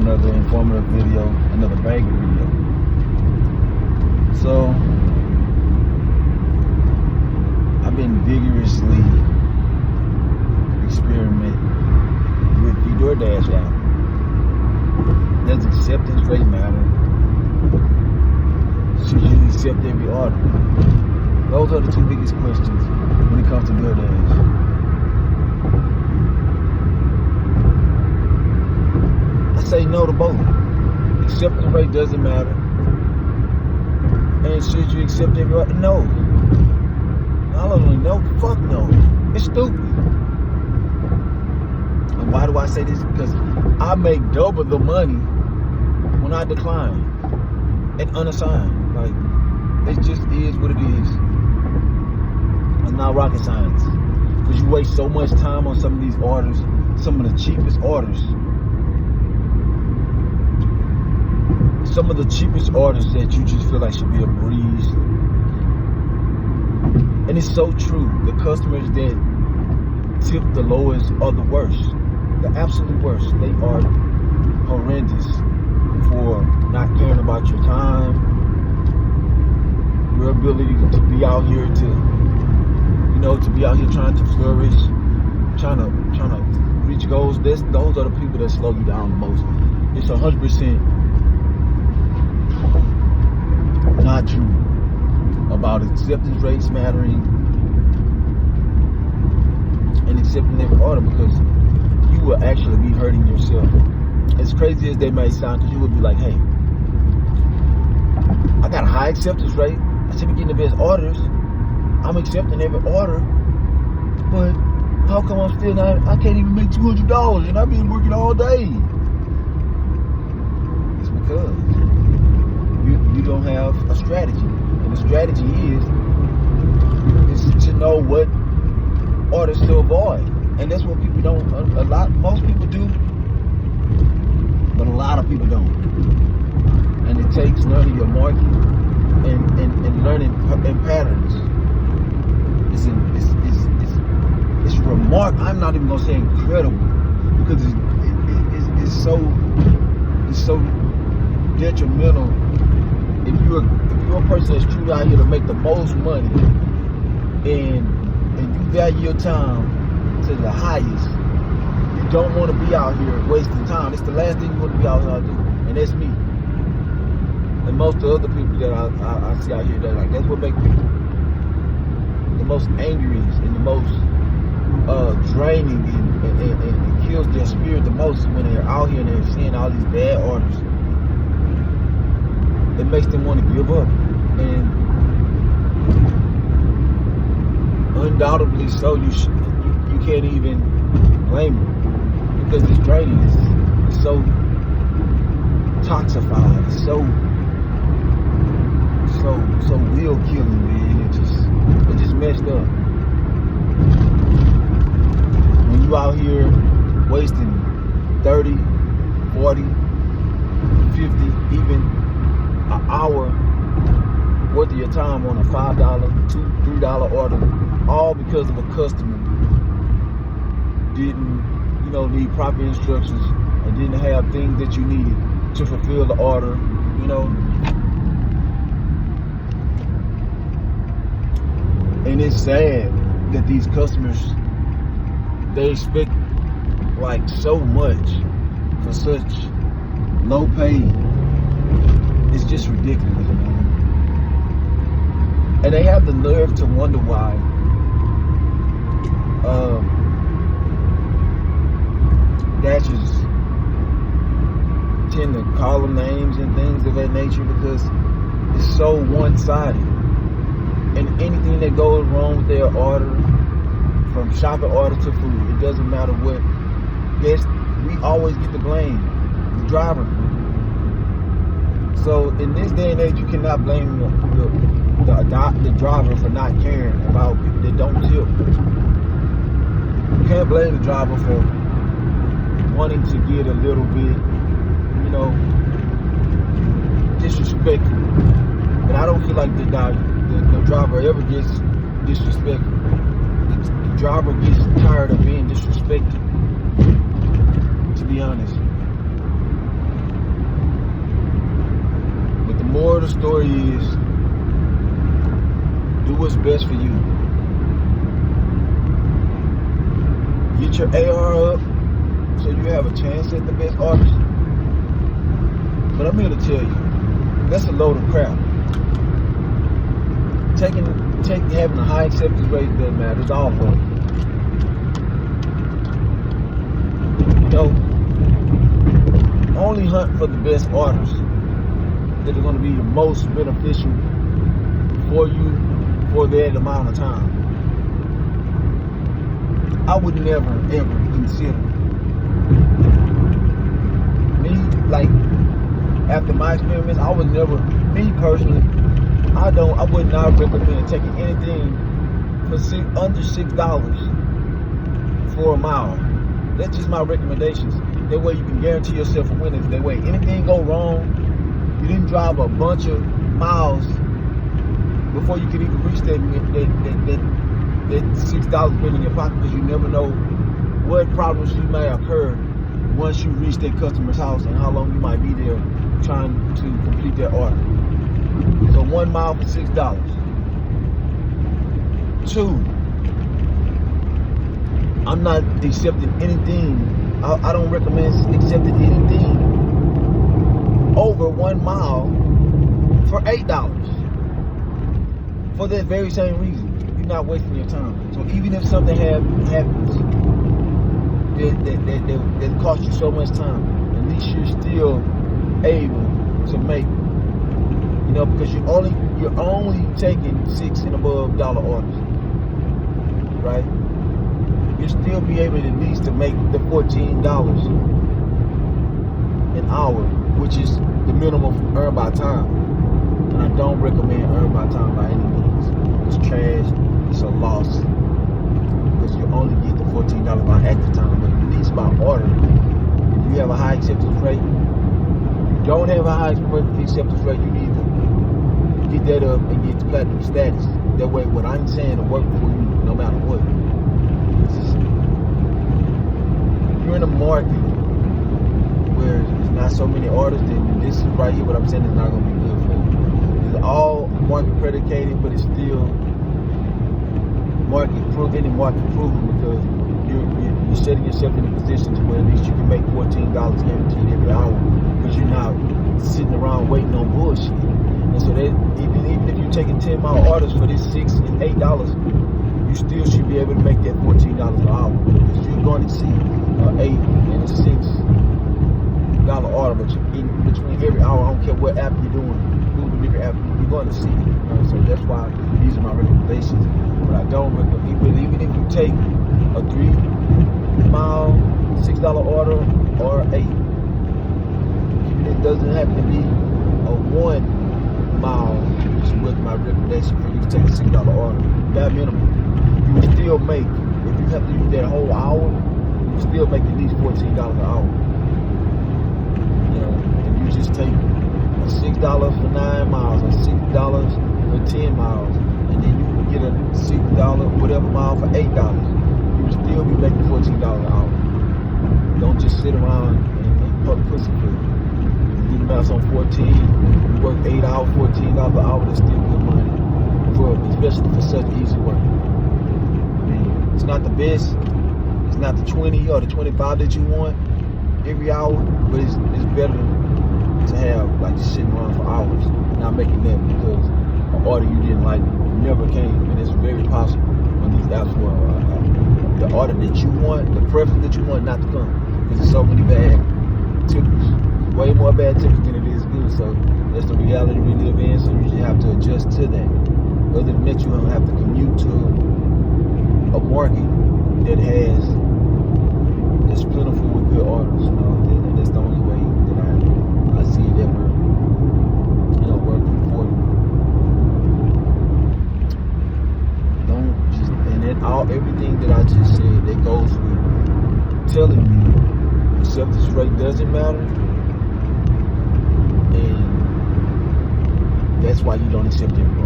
another informative video, another banger video. So, I've been vigorously experimenting with the DoorDash app. Does acceptance rate matter? Should you accept every order? Those are the two biggest questions when it comes to DoorDash. I say no to both. Acceptance rate doesn't matter. And should you accept every order? No. Not only no, fuck no. It's stupid. And why do I say this? Because I make double the money when I decline and unassigned. Like, it just is what it is. It's not rocket science. Because you waste so much time on some of these orders, some of the cheapest orders. Some of the cheapest orders that you just feel like should be a breeze. And it's so true. The customers that tip the lowest are the worst. The absolute worst. They are horrendous for not caring about your time, your ability to be out here to be out here trying to flourish, trying to reach goals. Those are the people that slow you down the most. It's 100% not true about acceptance rates mattering and accepting every order, because you will actually be hurting yourself. As crazy as they may sound, because you would be like, hey, I got a high acceptance rate. I should be getting the best orders. I'm accepting every order, but how come I'm still not? I can't even make $200 and I've been working all day. It's because you don't have a strategy, and the strategy is to know what orders to avoid, and that's what people don't. Most people do, but a lot of people don't. And it takes learning your market and learning in patterns. It's remarkable. I'm not even gonna say incredible, because it's so detrimental. If you're a person that's truly out here to make the most money, and you value your time to the highest, you don't want to be out here wasting time. It's the last thing you want to be out here to do, and that's me. And most of the other people that I see out here, that like, that's what makes people the most angry and the most draining and kills their spirit the most, when they're out here and they're seeing all these bad orders. It makes them want to give up, and undoubtedly so. You can't even blame them, because it's draining. It's so toxified. It's so will killing, man. It just messed up. When you out here wasting 30, 40, 50, even an hour worth of your time on a $5, $2, $3 order, all because of a customer didn't, need proper instructions and didn't have things that you needed to fulfill the order, And it's sad that these customers, they expect like so much for such low pay. It's just ridiculous, man. And they have the nerve to wonder why Dashers tend to call them names and things of that nature, because it's so one-sided. And anything that goes wrong with their order, from shopping order to food, it doesn't matter what. Yes, we always get the blame, the driver. So in this day and age, you cannot blame the driver for not caring about people that don't tip. You can't blame the driver for wanting to get a little bit, disrespectful. But I don't feel like the driver ever gets disrespectful. The driver gets tired of being disrespected, to be honest. story is, do what's best for you. Get your AR up so you have a chance at the best artist. But I'm here to tell you, that's a load of crap. Having a high acceptance rate doesn't matter. It's all fun. Only hunt for the best artists that are going to be the most beneficial for you for that amount of time. I would never ever consider me, like, after my experiments, I would never, me personally, I would not recommend taking anything for under $6 for a mile. That's just my recommendations. That way you can guarantee yourself a win. If that way anything go wrong, you didn't drive a bunch of miles before you could even reach that $6 bill in your pocket, because you never know what problems you may occur once you reach that customer's house and how long you might be there trying to complete their order. So 1 mile for $6. 2, I'm not accepting anything. I don't recommend accepting anything over 1 mile for $8. For that very same reason. You're not wasting your time. So even if something happens that costs you so much time, at least you're still able to make, because you're only taking $6 and above dollar orders, right? You'll still be able at least to make the $14 an hour, which is the minimum earned by time. And I don't recommend earned by time by any means. It's trash. It's a loss, because you only get the $14 by active time, but at least by order. If you have a high acceptance rate, if you don't have a high acceptance rate, you need to get that up and get the platinum status. That way, what I'm saying will work for you no matter what. If you're in a market where there's not so many orders, then this is right here what I'm saying is not going to be good for you. It's all market predicated, but it's still market proven, because you're setting yourself in a position to where at least you can make $14 guaranteed every hour, because you're not sitting around waiting on bullshit. And so that even if you're taking 10-mile orders for this $6 and $8, you still should be able to make that $14 an hour, because you're going to see an $8 and a $6 order, but in between every hour, I don't care what app you're doing, food delivery app, you're going to see it. So that's why these are my recommendations. But I don't recommend, even if you take a 3-mile $6 order or 8, even if it doesn't happen to be a 1 mile, which is what my recommendation for you to take a $6 order, bare minimum, you will still make, if you have to do that whole hour, you will still make at least $14 an hour. If you just take a $6 for 9 miles, or $6 for 10 miles, and then you can get a $6 whatever mile for $8, you will still be making $14 an hour. Don't just sit around and fuck pussyfoot. You do the math on 14, you work 8 hours, $14 an hour, that's still good money, especially for such easy work. It's not the best, it's not the 20 or the 25 that you want every hour, but it's better to have, like, just sitting around for hours, not making that because an order you didn't like never came. And it's very possible on these apps for the order that you want, the preference that you want, not to come, because there's so many bad tippers, way more bad tippers than it is good. So that's the reality we live in, so you just have to adjust to that. Other than that, you don't have to commute to a market that's plentiful with good orders. And that's the only way that I see it ever, working for you. Don't just, and then everything that I just said, that goes with telling you acceptance rate doesn't matter, and that's why you don't accept everybody.